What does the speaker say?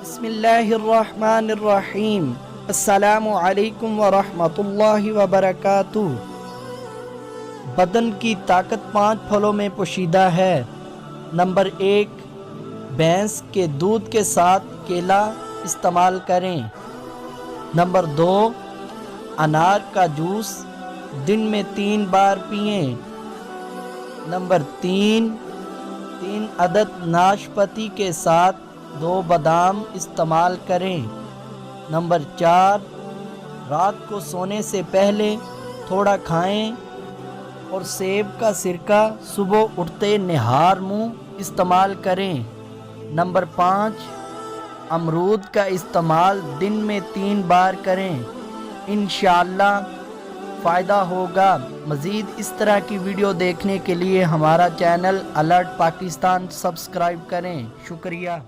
बिस्मिल्लाहिर्रहमानिर्रहीम। अस्सलामु अलैकुम वरहमतुल्लाहि वबरकातुह। बदन की ताकत 5 फलों में पोशीदा है। नंबर 1, भैंस के दूध के साथ केला इस्तेमाल करें। नंबर 2, अनार का जूस दिन में 3 बार पिएं। नंबर 3 अदद नाशपाती के साथ 2 बादाम इस्तेमाल करें। नंबर 4, रात को सोने से पहले थोड़ा खाएं और सेब का सिरका सुबह उठते निहार मुंह इस्तेमाल करें। नंबर 5, अमरूद का इस्तेमाल दिन में 3 बार करें। इंशाअल्लाह फ़ायदा होगा। मज़ीद इस तरह की वीडियो देखने के लिए हमारा चैनल अलर्ट पाकिस्तान सब्सक्राइब करें। शुक्रिया।